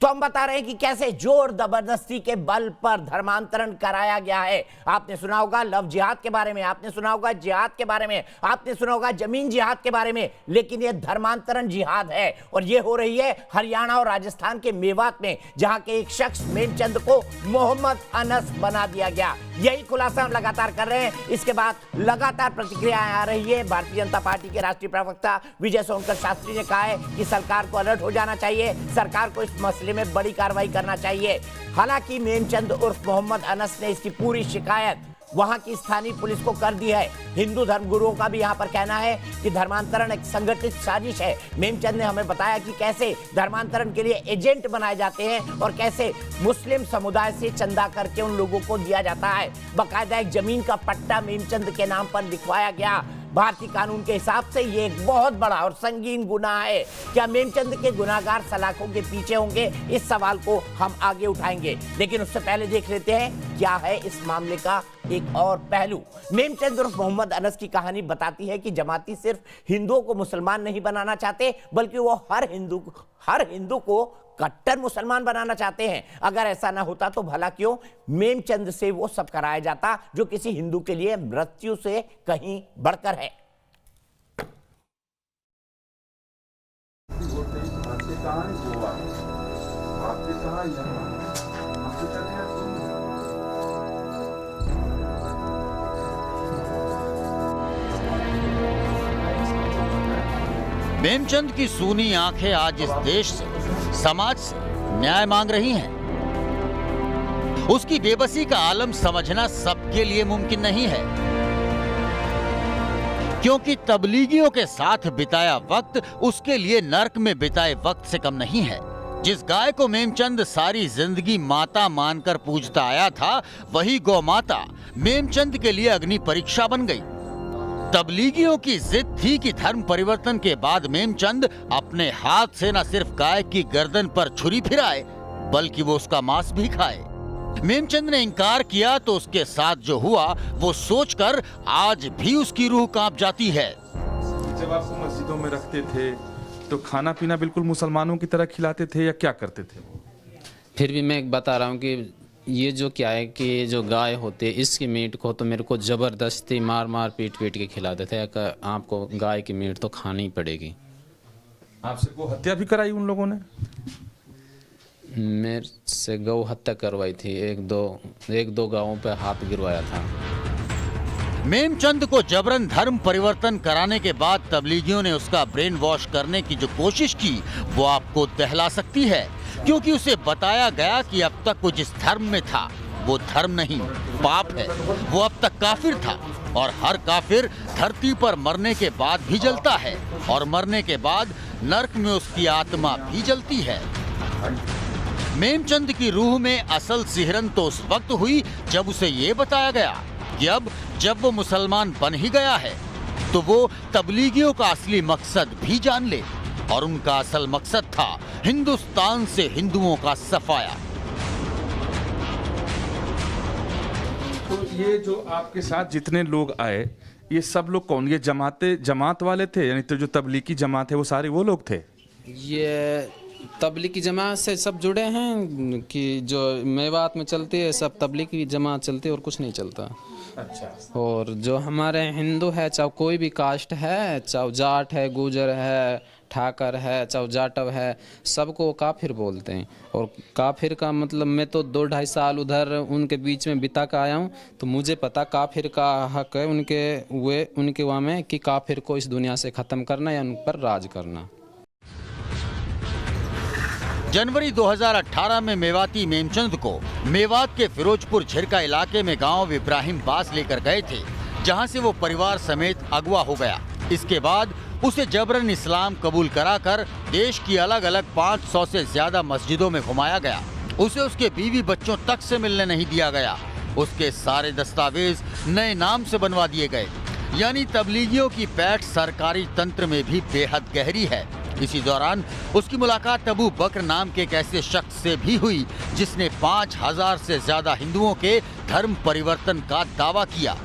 तो हम बता रहे हैं कि कैसे जोर जबरदस्ती के बल पर धर्मांतरण कराया गया है। आपने सुना होगा लव जिहाद के बारे में, आपने सुना होगा जिहाद के बारे में, आपने सुना होगा जमीन जिहाद के बारे में, लेकिन यह धर्मांतरण जिहाद है। और यह हो रही है हरियाणा और राजस्थान के मेवात में, जहां के एक शख्स मेमचंद को मोहम्मद अनस बना दिया गया। यही खुलासा हम लगातार कर रहे हैं। इसके बाद लगातार प्रतिक्रियाएं आ रही है। भारतीय जनता पार्टी के राष्ट्रीय प्रवक्ता विजय सोनकर शास्त्री ने कहा है कि सरकार को अलर्ट हो जाना चाहिए, सरकार को इस मसले में बड़ी कार्रवाई करना चाहिए। हालांकि मेमचंद उर्फ मोहम्मद अनस ने इसकी पूरी शिकायत वहां की स्थानीय पुलिस को कर दी है। हिंदू धर्मगुरुओं का भी यहां पर कहना है कि धर्मांतरण एक संगठित साजिश है। मेमचंद ने हमें बताया कि कैसे धर्मांतरण के लिए एजेंट बनाए जाते हैं और कैसे मुस्लिम समुदाय से चंदा करके उन लोगों को दिया जाता है। बाकायदा एक जमीन का पट्टा मेमचंद के नाम पर लिखवाया गया। भारतीय कानून के हिसाब से ये एक बहुत बड़ा और संगीन गुनाह है। क्या मेमचंद के गुनाहगार सलाखों के पीछे होंगे? इस सवाल को हम आगे उठाएंगे, लेकिन उससे पहले देख लेते हैं क्या है इस मामले का एक और पहलू। मेमचंद उर्फ मोहम्मद अनस की कहानी बताती है कि जमाती सिर्फ हिंदुओं को मुसलमान नहीं बनाना चाहते, बल्कि वो हर हिंदू को कट्टर मुसलमान बनाना चाहते हैं। अगर ऐसा ना होता तो भला क्यों मेमचंद से वो सब कराया जाता जो किसी हिंदू के लिए मृत्यु से कहीं बढ़कर है। मेमचंद की सूनी आंखें आज इस देश से, समाज से न्याय मांग रही हैं। उसकी बेबसी का आलम समझना सबके लिए मुमकिन नहीं है, क्योंकि तबलीगियों के साथ बिताया वक्त उसके लिए नर्क में बिताए वक्त से कम नहीं है। जिस गाय को मेमचंद सारी जिंदगी माता मानकर पूजता आया था, वही गौ माता मेमचंद के लिए अग्नि परीक्षा बन गई। तबलीगियों की जिद थी कि धर्म परिवर्तन के बाद मेमचंद अपने हाथ से न सिर्फ गाय की गर्दन पर छुरी फिराए, बल्कि वो उसका मांस भी खाए। मेमचंद ने इनकार किया तो उसके साथ जो हुआ वो सोचकर आज भी उसकी रूह कांप जाती है। जब आपको मस्जिदों में रखते थे तो खाना पीना बिल्कुल मुसलमानों की तरह खिलाते थे या क्या करते थे? फिर भी मैं बता रहा हूँ कि ये जो क्या है कि जो गाय होती है इसकी मीट को तो मेरे को ज़बरदस्ती मार मार पीट पीट के खिलाते थे कि आपको गाय की मीट तो खानी ही पड़ेगी। आपसे गौ हत्या भी कराई उन लोगों ने? मेरे से गौ हत्या करवाई थी, एक दो गांवों पे हाथ गिरवाया था। मेमचंद को जबरन धर्म परिवर्तन कराने के बाद तबलीगियों ने उसका ब्रेन वॉश करने की जो कोशिश की वो आपको दहला सकती है, क्योंकि उसे बताया गया कि अब तक वो जिस धर्म में था वो धर्म नहीं, पाप है। वो अब तक काफिर था और हर काफिर धरती पर मरने के बाद भी जलता है और मरने के बाद नर्क में उसकी आत्मा भी जलती है। मेमचंद की रूह में असल सिहरन तो उस वक्त हुई जब उसे ये बताया गया कि अब जब वो मुसलमान बन ही गया है तो वो तबलीगियों का असली मकसद भी जान ले, और उनका असल मकसद था हिंदुस्तान से हिंदुओं का सफाया। तो ये जो आपके साथ जितने लोग आए, ये सब लोग कौन? ये जमात वाले थे, यानी तो जो तबलीगी जमात है वो सारे वो लोग थे? ये तबलीगी जमात से सब जुड़े हैं कि जो मेवात में चलती है सब तबलीगी जमात चलती है और कुछ नहीं चलता। अच्छा। और जो हमारे हिंदू है, चाहे कोई भी कास्ट है, चाहे जाट है, गुजर है, ठाकर है, चाहे जाटव है, सबको काफिर बोलते हैं। और काफिर का मतलब मैं तो 2-2.5 साल उधर उनके बीच में बिता कर आया हूँ, तो मुझे पता काफिर का हक है उनके वहाँ में कि काफिर को इस दुनिया से ख़त्म करना या उन पर राज करना। जनवरी 2018 में मेवाती मेमचंद को मेवात के फिरोजपुर झिरका इलाके में गांव इब्राहिम बास लेकर गए थे, जहां से वो परिवार समेत अगवा हो गया। इसके बाद उसे जबरन इस्लाम कबूल कराकर देश की अलग अलग 500 से ज्यादा मस्जिदों में घुमाया गया। उसे उसके बीवी बच्चों तक से मिलने नहीं दिया गया। उसके सारे दस्तावेज नए नाम से बनवा दिए गए। यानी तबलीगियों की पैठ सरकारी तंत्र में भी बेहद गहरी है। इसी दौरान उसकी मुलाकात अबू बकर नाम के एक ऐसे शख्स से भी हुई जिसने 5000 से ज्यादा हिंदुओं के धर्म परिवर्तन का दावा किया।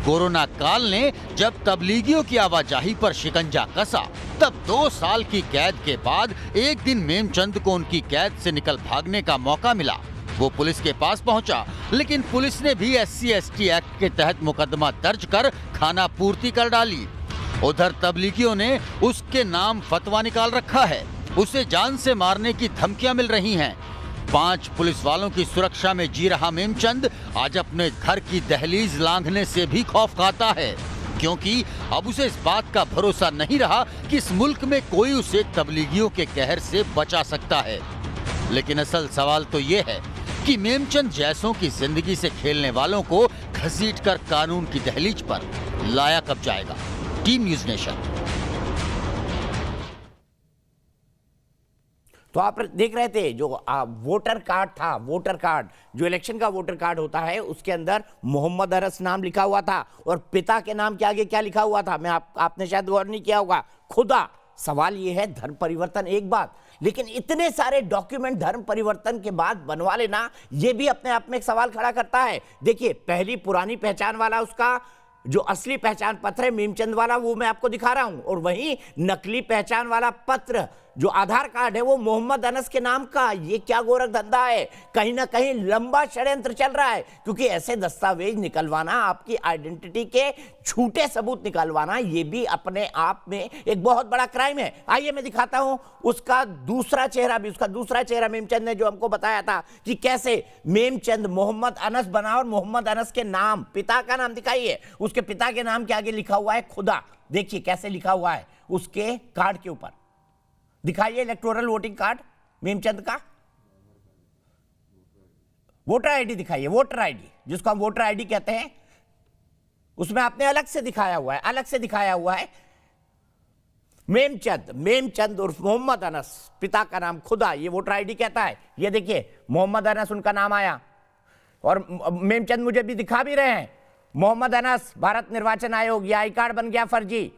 कोरोना काल ने जब तबलीगियों की आवाजाही पर शिकंजा कसा तब 2 साल की कैद के बाद एक दिन मेमचंद को उनकी कैद से निकल भागने का मौका मिला। वो पुलिस के पास पहुंचा, लेकिन पुलिस ने भी SC/ST एक्ट के तहत मुकदमा दर्ज कर खाना पूर्ति कर डाली। उधर तबलीगियों ने उसके नाम फतवा निकाल रखा है। उसे जान से मारने की धमकियां मिल रही हैं। 5 पुलिस वालों की सुरक्षा में जी रहा मेमचंद आज अपने घर की दहलीज लांघने से भी खौफ खाता है, क्योंकि अब उसे इस बात का भरोसा नहीं रहा कि इस मुल्क में कोई उसे तबलीगियों के कहर से बचा सकता है। लेकिन असल सवाल तो ये है कि मेमचंद जैसों की जिंदगी से खेलने वालों को घसीटकर कानून की दहलीज पर लाया कब जाएगा। Team news nation. तो आप देख रहे थे जो वोटर कार्ड था, वोटर कार्ड जो इलेक्शन का वोटर कार्ड होता है, उसके अंदर मोहम्मद अनस नाम लिखा हुआ था और पिता के नाम के आगे क्या लिखा हुआ था, आपने शायद गौर नहीं किया होगा, खुदा। सवाल ये है, धर्म परिवर्तन एक बात, लेकिन इतने सारे डॉक्यूमेंट धर्म परिवर्तन के बाद बनवा लेना, ये भी अपने आप में एक सवाल खड़ा करता है। देखिए, पहली पुरानी पहचान वाला उसका जो असली पहचान पत्र है मेमचंद वाला, वो मैं आपको दिखा रहा हूं, और वहीं नकली पहचान वाला पत्र जो आधार कार्ड है वो मोहम्मद अनस के नाम का। ये क्या गोरख धंधा है, कहीं ना कहीं लंबा षड्यंत्र चल रहा है, क्योंकि ऐसे दस्तावेज निकलवाना, आपकी आइडेंटिटी के झूठे सबूत निकलवाना, ये भी अपने आप में एक बहुत बड़ा क्राइम है। आइए मैं दिखाता हूं उसका दूसरा चेहरा भी, उसका दूसरा चेहरा मेमचंद ने जो हमको बताया था कि कैसे मेमचंद मोहम्मद अनस बना, और मोहम्मद अनस के नाम, पिता का नाम दिखाइए, उसके पिता के नाम के आगे लिखा हुआ है खुदा। देखिए कैसे लिखा हुआ है उसके कार्ड के ऊपर, दिखाइए इलेक्टोरल वोटिंग कार्ड मेमचंद का, वोटर आईडी दिखाइए, वोटर आईडी जिसको हम वोटर आईडी कहते हैं, उसमें आपने अलग से दिखाया हुआ है, अलग से दिखाया हुआ है मेमचंद उर्फ मोहम्मद अनस, पिता का नाम खुदा, ये वोटर आईडी कहता है। ये देखिए मोहम्मद अनस उनका नाम आया, और मेमचंद मुझे भी दिखा भी रहे हैं, मोहम्मद अनस भारत निर्वाचन आयोग, ये आई कार्ड बन गया फर्जी,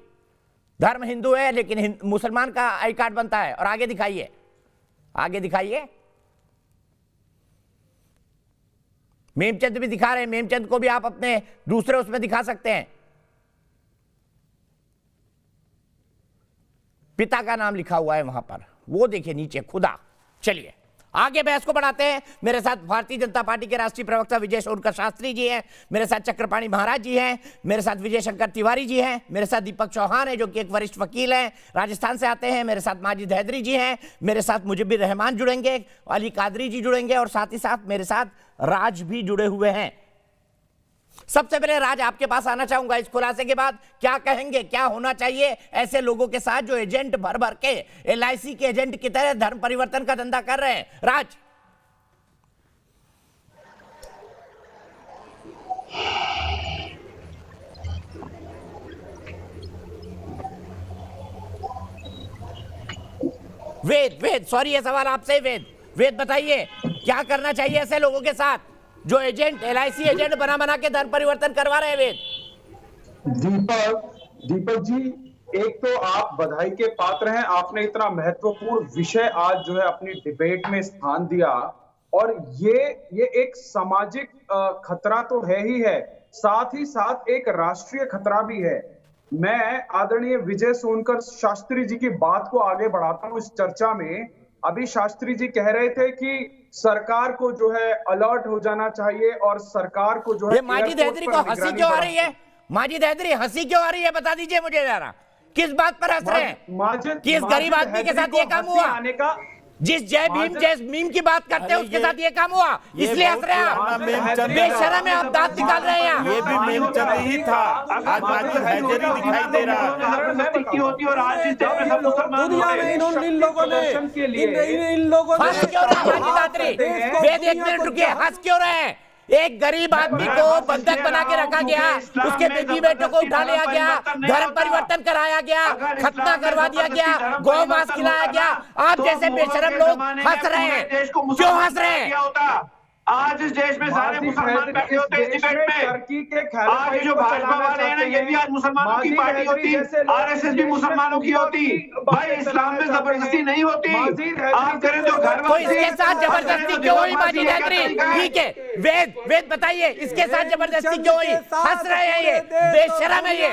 धर्म हिंदू है लेकिन मुसलमान का आई कार्ड बनता है। और आगे दिखाइए, आगे दिखाइए, मेमचंद भी दिखा रहे हैं, मेमचंद को भी आप अपने दूसरे उसमें दिखा सकते हैं, पिता का नाम लिखा हुआ है वहां पर, वो देखिए नीचे खुदा। चलिए आगे बहस को बढ़ाते हैं। मेरे साथ भारतीय जनता पार्टी के राष्ट्रीय प्रवक्ता विजय सोनकर शास्त्री जी हैं, मेरे साथ चक्रपाणी महाराज जी हैं, मेरे साथ विजय शंकर तिवारी जी हैं, मेरे साथ दीपक चौहान है जो कि एक वरिष्ठ वकील हैं, राजस्थान से आते हैं, मेरे साथ माजिद हैदरी जी हैं, मेरे साथ मुजब्बिर रहमान जुड़ेंगे, अली कादरी जी जुड़ेंगे, और साथ ही साथ मेरे साथ राज भी जुड़े हुए हैं। सबसे पहले राज आपके पास आना चाहूंगा, इस खुलासे के बाद क्या कहेंगे, क्या होना चाहिए ऐसे लोगों के साथ जो एजेंट भर भर के LIC के एजेंट की तरह धर्म परिवर्तन का धंधा कर रहे हैं। राज। वेद सॉरी, ये सवाल आपसे। वेद बताइए क्या करना चाहिए ऐसे लोगों के साथ जो एजेंट LIC एजेंट बना के धर्म परिवर्तन करवा रहे हैं। वेद। दीपक जी, एक तो आप बधाई के पात्र हैं, आपने इतना महत्वपूर्ण विषय आज जो है अपनी डिबेट में स्थान दिया, और ये एक सामाजिक खतरा तो है ही है, साथ ही साथ एक राष्ट्रीय खतरा भी है। मैं आदरणीय विजय सोनकर शास्त्री जी की बात को आगे बढ़ाता हूं इस चर्चा में। अभी शास्त्री जी कह रहे थे कि सरकार को जो है अलर्ट हो जाना चाहिए, और सरकार को जो है माजिद हैदरी को हंसी क्यों आ रही है? माजिद हैदरी हंसी क्यों आ रही है, बता दीजिए मुझे जरा, किस बात पर हंस रहे हैं? किस गरीब आदमी के साथ ये काम हुआ? जिस जय भीम जय मीम की बात करते हैं उसके साथ ये काम हुआ, इसलिए हंस रहे हैं आप। बेशरम है, आप दांत निकाल रहे हैं। ये भी मेमचंद ही था, आज माजिद हैदरी दिखाई दे रहा है। दुनिया में इन लोगों ने हंस क्यों रहे हैं माजिद हैदरी? वेद एक मिनट रुकिए, हंस क्यों रहे हैं? एक गरीब आदमी को बंधक बना के रखा गया, उसके बेटी बेटों को उठा लिया गया, धर्म परिवर्तन कराया गया, खतना करवा दिया गया, गौ मांस खिलाया गया। आप जैसे बेशरम लोग हंस रहे हैं, क्यों हंस रहे हैं? आज इस देश में सारे मुसलमान बैठे होते हैं इस डिबेट में। टर्की के आज ये जो भाजपा वाले हैं ना, ये भी आज मुसलमानों की पार्टी होती, आरएसएस भी मुसलमानों की होती। भाई इस्लाम में जबरदस्ती नहीं होती, आप करें तो घर तो इसके साथ जबरदस्ती क्यों हुई माजिद हैदरी? ठीक है, वेद बताइए इसके साथ जबरदस्ती क्यों हुई? हंस रहे हैं ये, बेशरम है ये।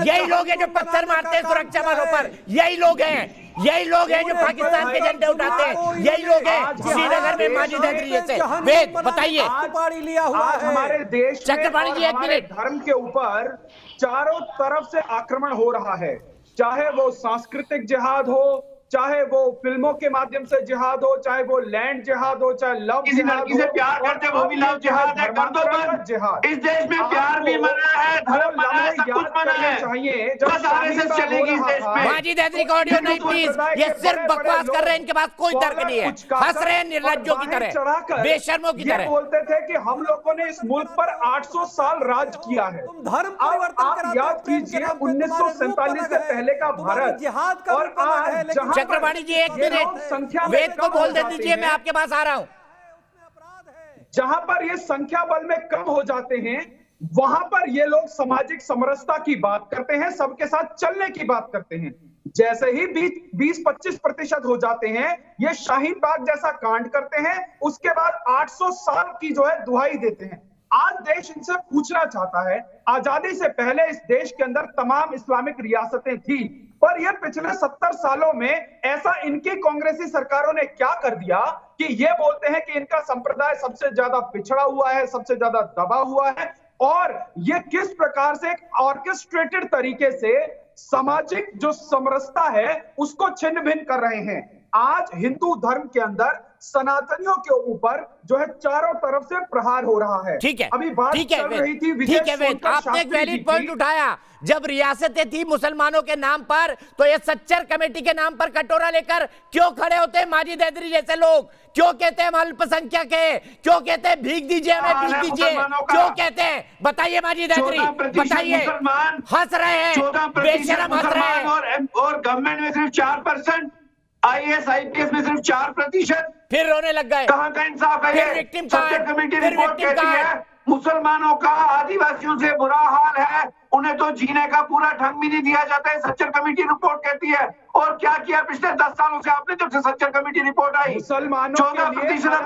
यही लोग हैं जो पत्थर मारते हैं सुरक्षा बलों पर, यही लोग हैं जो पाकिस्तान के झंडे उठाते हैं, यही लोग हैं श्रीनगर में माजिद हैदरी जैसे। वेद बताइए। आज हमारे देश चक्रपाणी जी, एक मिनट। धर्म के ऊपर चारों तरफ से आक्रमण हो रहा है, चाहे वो सांस्कृतिक जिहाद हो, चाहे वो फिल्मों के माध्यम से जिहाद हो, चाहे वो लैंड जिहाद हो, चाहे लव किसी लड़की से प्यार करते वो भी लव जिहाद है, कर दो बंद। जिहाद इस देश में प्यार भी मना है, धर्म मना है, सब कुछ मना है। चाहिए बस आरएसएस चलेगी इस देश में। माजिद हैदरी का ऑडियो नहीं प्लीज, ये सिर्फ बकवास कर रहे हैं, इनके पास कोई तर्क नहीं है, हंस रहे हैं निर्लज्जों की तरह, बेशर्मों की तरह। बोलते थे कि हम लोगों ने इस मुल्क पर 800 साल राज किया है। धर्म परिवर्तन आप याद कीजिए 1947 से पहले का भारत और आज जहां चक्रपाणी जी, एक मिनट, वेद को बोल दे दीजिए, मैं आपके पास आ रहा हूं। जहां पर ये संख्या बल में कम हो जाते हैं, वहां पर ये लोग सामाजिक समरसता की बात करते हैं, सबके साथ चलने की बात करते हैं। जैसे ही 20-25% हो जाते हैं, ये शाहीन बाग जैसा कांड करते हैं, उसके बाद 800 साल की जो है दुहाई देते हैं। आज देश इनसे पूछना चाहता है, आजादी से पहले इस देश के अंदर तमाम इस्लामिक रियासतें थी, पर ये पिछले 70 सालों में ऐसा इनकी कांग्रेसी सरकारों ने क्या कर दिया कि ये बोलते हैं कि इनका संप्रदाय सबसे ज्यादा पिछड़ा हुआ है, सबसे ज्यादा दबा हुआ है, और ये किस प्रकार से एक ऑर्केस्ट्रेटेड तरीके से सामाजिक जो समरसता है उसको छिन्न भिन्न कर रहे हैं। आज हिंदू धर्म के अंदर सनातनियों के ऊपर जो है चारों तरफ से प्रहार हो रहा है। ठीक है, अभी बात चल रही थी ठीक है वेद, आपने एक वैलिड पॉइंट उठाया। जब रियासतें थी मुसलमानों के नाम पर, तो ये सच्चर कमेटी के नाम पर कटोरा लेकर क्यों खड़े होते हैं माजिद हैदरी जैसे लोग? क्यों कहते हैं हम अल्पसंख्यक है? क्यों कहते हैं भीख दीजिए हमें, भीख दीजिए? क्यों कहते हैं? बताइए माजिद हैदरी, बताइए। हंस रहे हैं, बेशरम हंस रहे हैं। और गवर्नमेंट में सिर्फ 4%, IAS IPS में सिर्फ 4%। फिर रोने लग गए। कहां का इंसाफ है? फिर विक्टिम कार्ड, सच्चर कमेटी फिर रिपोर्ट विक्टिम कहती है कार्ड। मुसलमानों का आदिवासियों से बुरा हाल है, उन्हें तो जीने का पूरा ढंग भी नहीं दिया जाता है, सच्चर कमेटी रिपोर्ट कहती है। और क्या किया पिछले 10 सालों से आपने, जब से सच्चर कमेटी रिपोर्ट आई? 14%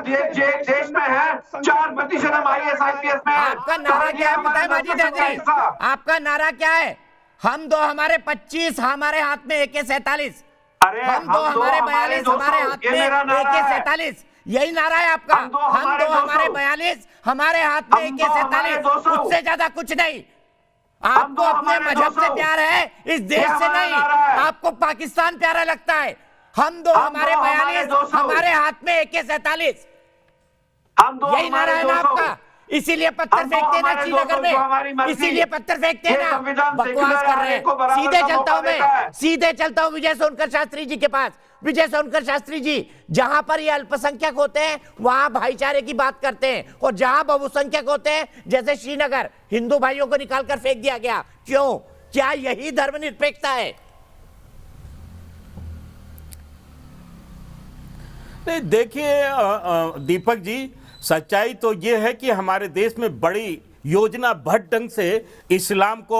देश में है, 4% हम IAS IPS में है। आपका नारा क्या है पता है माजिद हैदरी? आपका नारा क्या है? हम दो हमारे 25, हमारे हाथ में AK-47। हम दो हमारे 42, हमारे हाथ में AK-47। यही नारा है आपका। हम दो हमारे 42, हमारे हाथ में AK-47। उससे ज्यादा कुछ नहीं। आपको अपने मजहब से प्यार है, इस देश से नहीं। आपको पाकिस्तान प्यारा लगता है। हम दो हमारे 42, हमारे हाथ में AK-47। यही नारा है ना आपका? इसीलिए पत्थर फेंकते हैं ना श्रीनगर में, इसीलिए पत्थर फेंकते हैं ना। बकवास कर रहे हैं। सीधे चलता हूं मैं, सीधे चलता हूं विजय सोनकर शास्त्री जी के पास। विजय सोनकर शास्त्री जी, जहां पर ये अल्पसंख्यक होते हैं वहां भाईचारे की बात करते हैं, और जहां बहुसंख्यक होते हैं जैसे श्रीनगर, हिंदू भाइयों को निकालकर फेंक दिया गया। क्यों? क्या यही धर्मनिरपेक्षता है? नहीं, देखिए दीपक जी, सच्चाई तो ये है कि हमारे देश में बड़ी योजनाबद्ध ढंग से इस्लाम को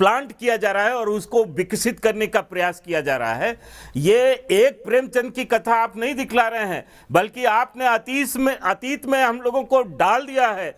प्लांट किया जा रहा है और उसको विकसित करने का प्रयास किया जा रहा है। ये एक प्रेमचंद की कथा आप नहीं दिखला रहे हैं, बल्कि आपने अतीत में हम लोगों को डाल दिया है।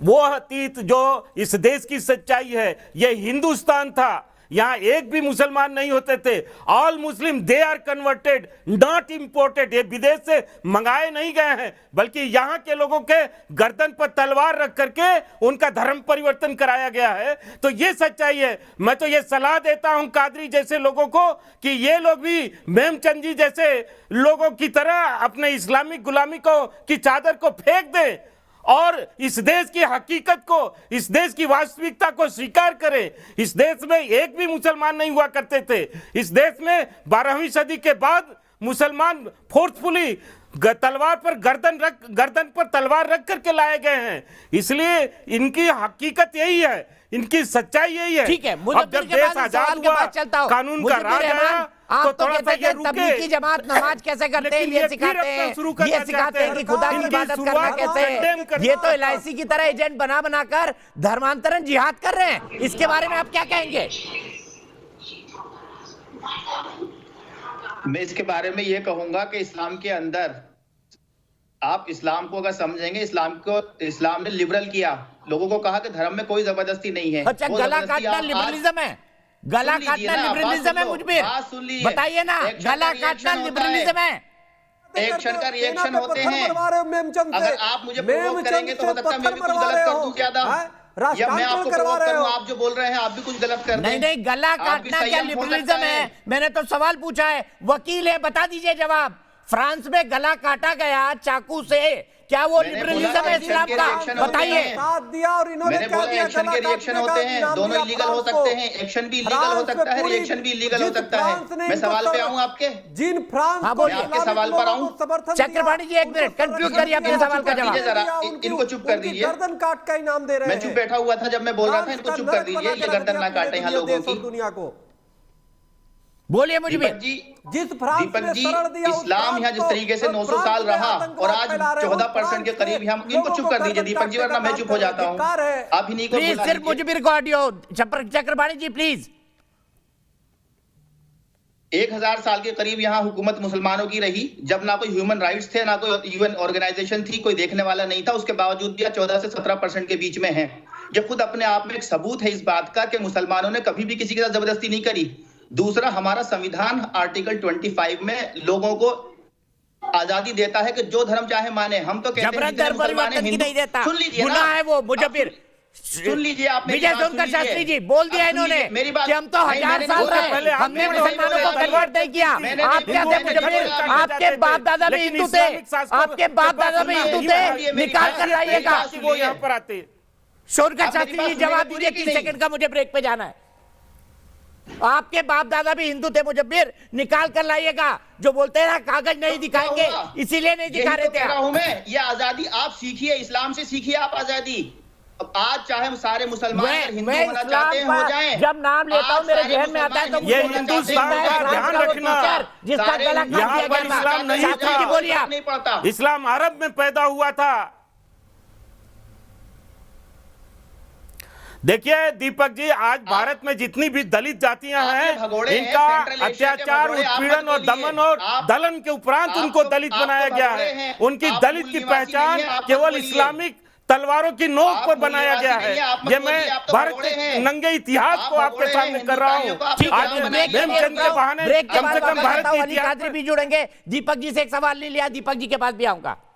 वो अतीत जो इस देश की सच्चाई है, ये हिंदुस्तान था, यहाँ एक भी मुसलमान नहीं होते थे। All Muslim they are converted, not imported. ये विदेश से मंगाए नहीं गए हैं, बल्कि यहाँ के लोगों के गर्दन पर तलवार रख करके उनका धर्म परिवर्तन कराया गया है। तो ये सच्चाई है। मैं तो ये सलाह देता हूँ कादरी जैसे लोगों को कि ये लोग भी मेमचंद जी जैसे लोगों की तरह अपने इस्लामिक गुलामी की चादर को फेंक दें और इस देश की हकीकत को, इस देश की वास्तविकता को स्वीकार करें। इस देश में एक भी मुसलमान नहीं हुआ करते थे। इस देश में 12वीं सदी के बाद मुसलमान फोर्सफुली गर्दन पर तलवार रख करके लाए गए हैं। इसलिए इनकी हकीकत यही है इनकी सच्चाई यही है। ठीक है, अब मुजफ्फर जब के देश बाद इस आजाद सवाल के हुआ, बाद चलता हूं। कानून का मुजफ्फर राज रहमान, आया, आप तो तो थोड़ा सा कहते ये हैं रुके। तबलीगी जमात नमाज कैसे करते हैं, लेकिन ये ये सिखाते फिर अपना शुरू हैं, करना ये सिखाते हैं कि चाहते हैं। खुदा की इनकी इबादत करना शुरुआत कैसे condemn है। करना ये तो LIC की तरह एजेंट बना बनाकर धर्मांतरण जिहाद कर रहे हैं। इसके बारे में आप क्या कहेंगे? मैं इसके बारे में ये कहूंगा कि इस्लाम के अंदर आप इस्लाम को अगर समझेंगे, इस्लाम ने लिबरल किया, लोगों को कहा कि धर्म में कोई जबरदस्ती नहीं है। अच्छा, वो गला जबरदस्ती काटना आप लिबरलिज्म है? गला सुन लीजिए काटना ना, लिबरलिज्म है? बात मुझे सुन लीजिए। बताइए ना, एक्शन गला का काटना रिएक्शन होता लिबरलिज्म है? एक्शन का रिएक्शन होते हैं। अगर आप मुझे प्रोवोक करेंगे तो हो सकता है मैं भी कुछ गलत कर दूं ज्यादा, या मैं आपको प्रोवोक करूं, आप जो बोल रहे हैं आप भी कुछ गलत कर दें। नहीं नहीं, गला आप भी काटना क्या संयम हो लिबरलिज्म सकता है? मैंने तो सवाल पूछा है, वकील है, बता दीजिए जवाब। फ्रांस में गला काटा गया चाकू से, क्या वो मैंने लिबरलिज्म बोला है एक्शन इस्लाम के का? रिएक्शन होते बताइए। हैं। साथ दिया और इन्होंने मैंने क्या बोला दिया? एक्शन गला के रिएक्शन काटने होते का हैं, इनाम दोनों दिया इलीगल हो फ्रांस सकते को। हैं, एक्शन भी इलीगल हो फ्रांस में सकता है, पूरी- रिएक्शन भी इलीगल हो जिस सकता है। फ्रांस ने मैं इनको सवाल पे सर- आऊं आपके, जिन फ्रांस हाँ, को बोलिए। इस्लामिक सवाल पर लोगों आऊं? को समर्थन दिया, चक्रपाणी जी, एक मिनट, उनको conclude संरक्षण करिए अपने दिया, सवाल का उनको जवाब। जरा, उनकी- इनको चुप कर उनकी दीजिए। गर्दन काट का इनाम दे रहे मैं हैं। चुप बैठा हुआ था जब मैं बोल रहा था, फ्रांस इनको का चुप कर नर्क दीजिए, बना ये के गर्दन रख ना दिया काटे यहाँ पूरे लोगों देश और की। दुनिया को। बोलिए मुझे भी। दीपक जी, जिस फ्रांस दीपक ने जी, शरण दिया उस इस्लाम फ्रांस यहाँ जिस को, तरीके से उस 900 फ्रांस साल में रहा आतंकवाद और आज फैला रहे हैं, 14% के उस करीब, हम फ्रांस इनको के चुप कर दीजिए। लोगों को दीपक जी, वरना मैं चुप हो जाता हूँ। धिक्कार है। आप इन्हीं को प्लीज बुला सिर्फ लीजिए। मुझे भी ऑडियो। Chakrapani ji please. 1000 साल के करीब यहाँ हुकूमत मुसलमानों की रही, जब ना कोई ह्यूमन राइट्स थे, ना कोई UN ऑर्गेनाइजेशन थी, कोई देखने वाला नहीं था। उसके बावजूद भी 14 से 17% के बीच में है। ये खुद अपने आप में एक सबूत है इस बात का कि मुसलमानों ने कभी भी किसी के साथ जबरदस्ती नहीं करी। दूसरा, हमारा संविधान आर्टिकल 25 में लोगों को आजादी देता है कि जो धर्म चाहे माने। हम तो कहते हैं जबरन जितने धर्म मुसलमान हैं, परिवर्तन की हिंदू- नहीं देता, सुन लीजिए ना, गुनाह है वो। मुझे आप फिर सुन लीजिए, आप मेरी विजय बात सुन सोनकर लीजिए। शास्त्री जी बोल दिया आप सुन इन्होंने लीजिए, मेरी बात कि हम तो नहीं, 1000 मैंने साल नहीं रहे, बोला, हमने आपने मुसलमानों को बोला, कन्वर्ट नहीं किया। मैंने आप नहीं क्या बोला, थे मुझे मैंने फिर? बोला, आपके बाप दादा भी लेकिन हिंदू थे, इस्लामिक शासकों आपके बाप दादा भी हिंदू थे। निकाल कर लाइएगा। वो यहाँ पर आते हैं। सोनकर आप मेरी शास्त्री बात जी सुनिए, जवाब पूरी दीजिए, की 30 नहीं। सेकंड का मुझे ब्रेक पे जाना है। आपके बाप दादा भी हिंदू थे, मुझे फिर निकाल कर लाइएगा। जो बोलते हैं ना कागज नहीं दिखाएंगे, इसीलिए नहीं दिखा रहे थे कह रहा आप। हूं मैं, ये आजादी आप सीखिए, इस्लाम से सीखिए आप आजादी। अब आज चाहे हम सारे मुसलमान अगर हिंदू मैं होना इस्लाम चाहते हैं हो पर जाएं। जब नाम लेता हूं आज मेरे सारे जहन में आता है तो मुसलमान मुझे ये हिंदू होना हिंदुस्तान चाहते हैं, का मैं ध्यान फ्रांस का रखना। टीचर, जिसका सारे गला हिंदू काट यहाँ दिया पर गया इस्लाम था। नहीं शास्त्री था। जी बोलिए आप। नहीं पड़ता। इस्लाम अरब में पैदा हुआ था। देखिए दीपक जी, आज भारत में जितनी भी दलित जातियां आपके हैं, भगोड़े हैं, इनका सेंट्रल एशिया के अत्याचार, भगोड़े, आप उत्पीड़न मत और बोलिए। दमन और आप- दलन के उपरांत उनको आपको- दलित आपको बनाया गया भगोड़े है। हैं। उनकी आप दलित मूल की निवासी पहचान नहीं हैं, आप मत केवल बोलिए। इस्लामिक तलवारों की नोक आप पर मूल बनाया निवासी गया नहीं है। हैं, आप मत ये बोलिए, मैं आप तो भारत भगोड़े के हैं। नंगे इतिहास आप को आपके भगोड़े सामने हैं, कर रहा हूँ। हिंदुस्तानियों को आप ठीक आज है, में ब्रेक बनाइए। हेमचंद के बहाने ब्रेक के कम बाद से कम वापस भारत आता हूं। के अली इतिहास कादरी भी जुड़ेंगे। दीपक जी से एक सवाल ले लिया, दीपक जी के पास भी आऊंगा।